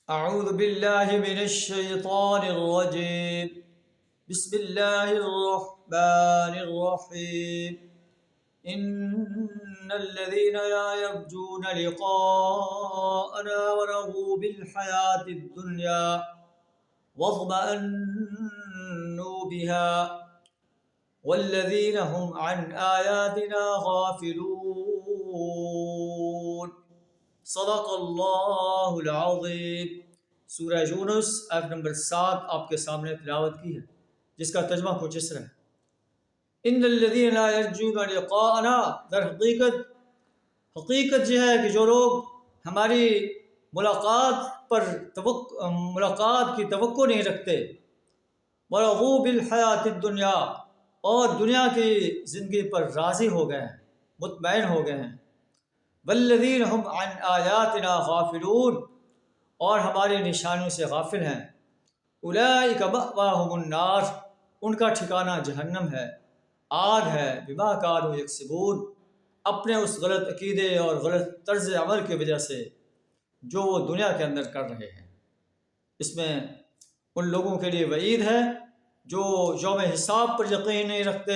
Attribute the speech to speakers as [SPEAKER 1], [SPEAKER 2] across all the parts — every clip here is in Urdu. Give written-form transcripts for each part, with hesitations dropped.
[SPEAKER 1] أعوذ بالله من الشيطان الرجيم. بسم الله الرحمن الرحيم. إن الذين لا يرجون لقاءنا ورضوا بالحياة الدنيا واطمأنوا بها والذين هم عن آياتنا غافلون. صدق اللہ العظیم. سورہ یونس آیت نمبر 7 آپ کے سامنے تلاوت کی ہے، جس کا ترجمہ کچھ اس طرح ہے: ان الذین لا یرجون لقاءنا، در حقیقت یہ ہے کہ جو لوگ ہماری ملاقات کی توقع نہیں رکھتے، ورضوا بالحیات الدنیا، اور دنیا کی زندگی پر راضی ہو گئے ہیں، مطمئن ہو گئے ہیں، والذین هم عن آیاتنا غافلون، اور ہماری نشانیوں سے غافل ہیں، اولئک مأواہم النار، ان کا ٹھکانہ جہنم ہے، آگ ہے، بما کانوا یکسبون، اپنے اس غلط عقیدے اور غلط طرز عمل کی وجہ سے جو وہ دنیا کے اندر کر رہے ہیں۔ اس میں ان لوگوں کے لیے وعید ہے جو یوم حساب پر یقین نہیں رکھتے،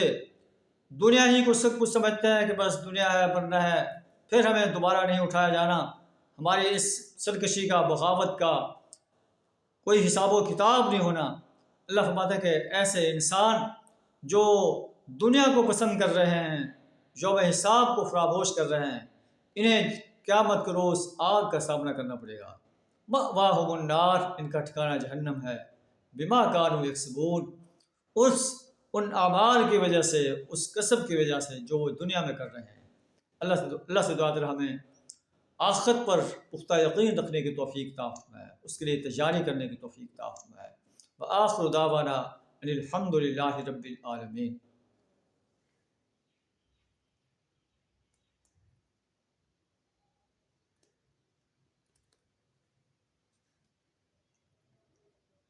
[SPEAKER 1] دنیا ہی کو سب کچھ سمجھتے ہیں کہ بس دنیا ہے، مرنا ہے، پھر ہمیں دوبارہ نہیں اٹھایا جانا، ہماری اس سرکشی کا، بغاوت کا کوئی حساب و کتاب نہیں ہونا۔ اللہ فرماتا ہے کہ ایسے انسان جو دنیا کو پسند کر رہے ہیں، یوم حساب کو فراموش کر رہے ہیں، انہیں قیامت کے روز آگ کا سامنا کرنا پڑے گا۔ مأواہم النار، ان کا ٹھکانہ جہنم ہے، بما کانوا یکسبون، ان اعمال کی وجہ سے، اس کسب کی وجہ سے جو وہ دنیا میں کر رہے ہیں۔ اللہ سے دعا ہے ہمیں آخرت پر پختہ یقین رکھنے کی توفیق عطا فرمائے، اس کے لیے تیاری کرنے کی توفیق عطا فرمائے۔ وآخر دعوانا ان الحمد للہ رب العالمین۔